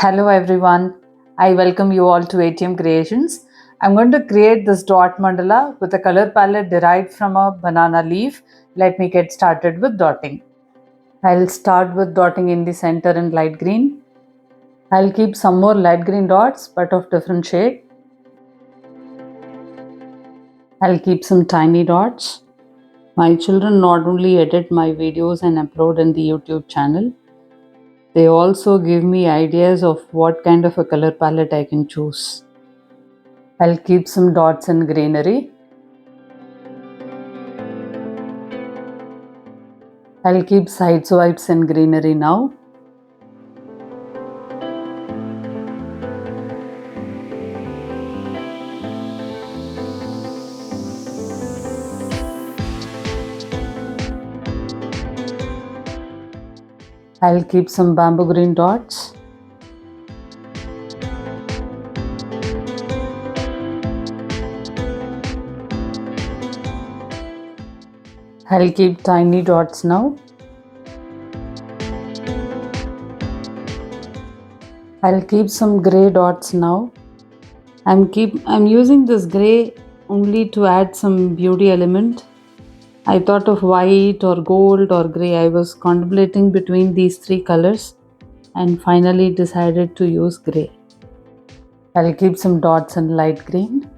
Hello everyone, I welcome you all to ATM Creations. I'm going to create this dot mandala with a color palette derived from a banana leaf. Let me get started with dotting. I'll start with dotting in the center in light green. I'll keep some more light green dots but of different shade. I'll keep some tiny dots. My children not only edit my videos and upload in the YouTube channel, they also give me ideas of what kind of a color palette I can choose. I'll keep some dots in greenery. I'll keep side swipes in greenery now. I'll keep some bamboo green dots. I'll keep tiny dots now. I'll keep some grey dots now. I'm using this grey only to add some beauty element. I thought of white or gold or grey. I was contemplating between these three colors and finally decided to use grey. I'll keep some dots in light green.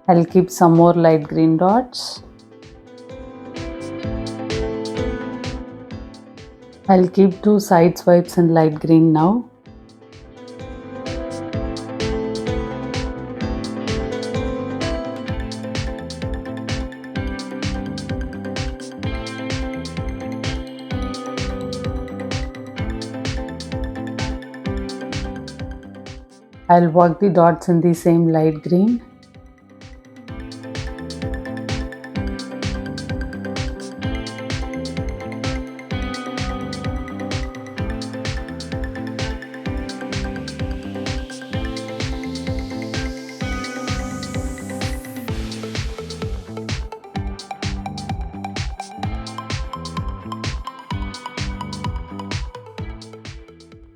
I'll keep some more light green dots. I'll keep two side swipes in light green now. I'll work the dots in the same light green.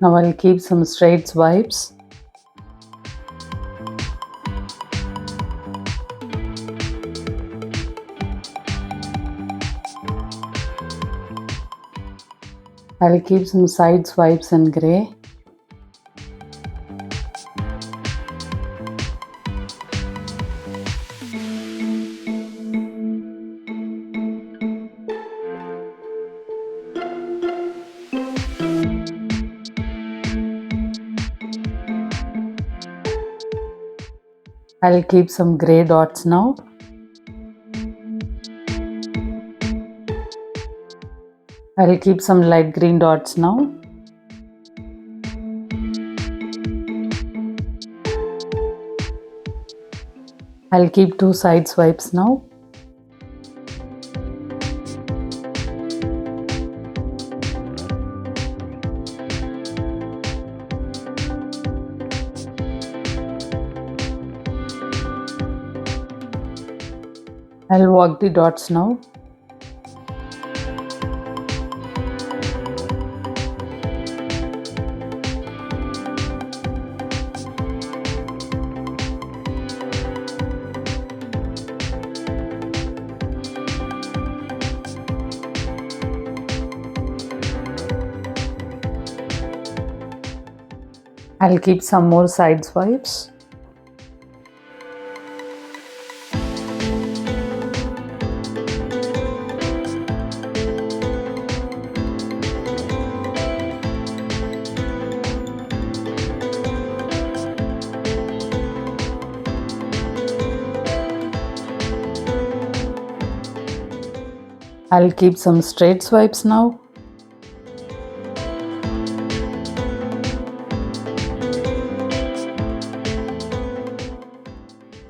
Now I'll keep some straight swipes. I'll keep some side swipes in grey. I'll keep some grey dots now. I'll keep some light green dots now. I'll keep two side swipes now. I'll work the dots now. I'll keep some more side swipes. I'll keep some straight swipes now.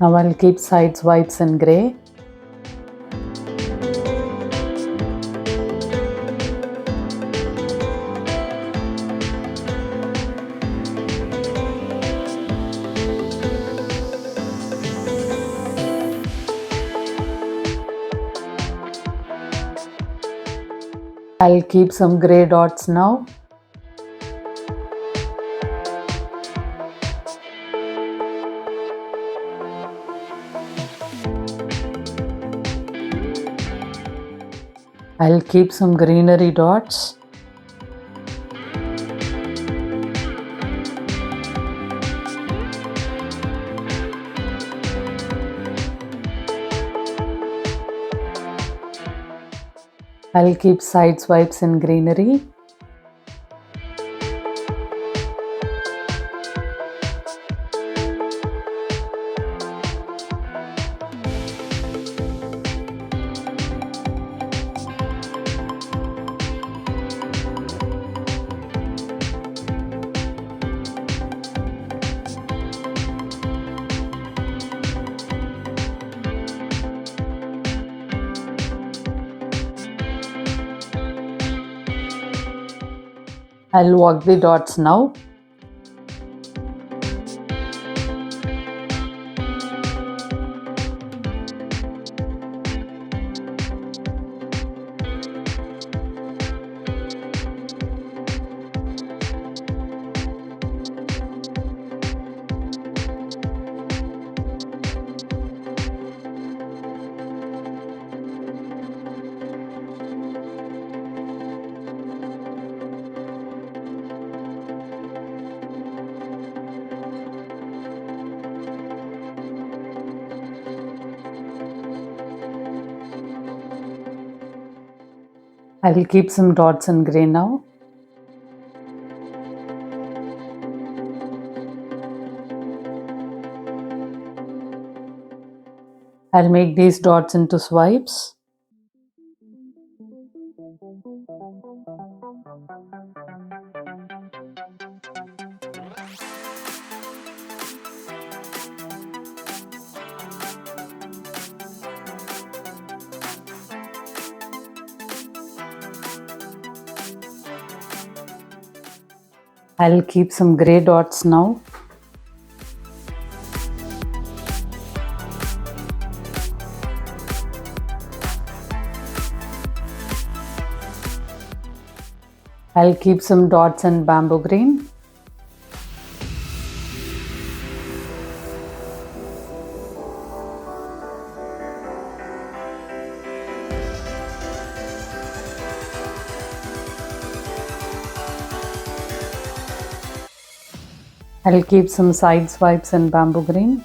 Now I'll keep side swipes in grey. I'll keep some grey dots now. I'll keep some greenery dots. I'll keep side swipes in greenery. I'll walk the dots now. I'll keep some dots in grey now. I'll make these dots into swipes. I'll keep some grey dots now. I'll keep some dots in bamboo green. I'll keep some side swipes in bamboo green.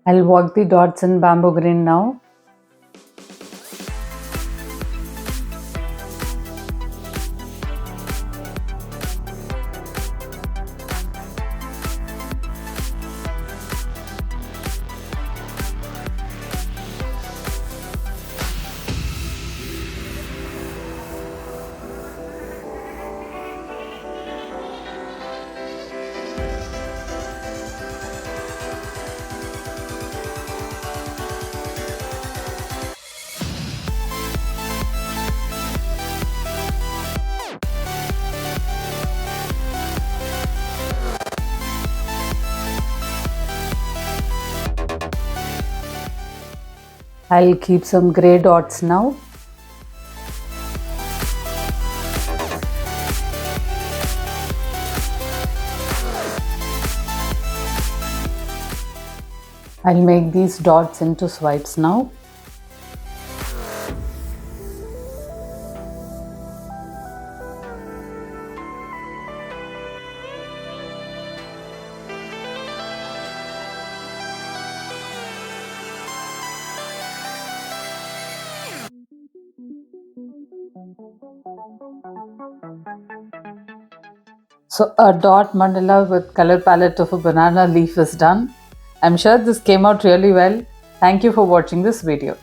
I'll work the dots in bamboo green now. I'll keep some grey dots now. I'll make these dots into swipes now. So a dot mandala with color palette of a banana leaf is done. I'm sure this came out really well. Thank you for watching this video.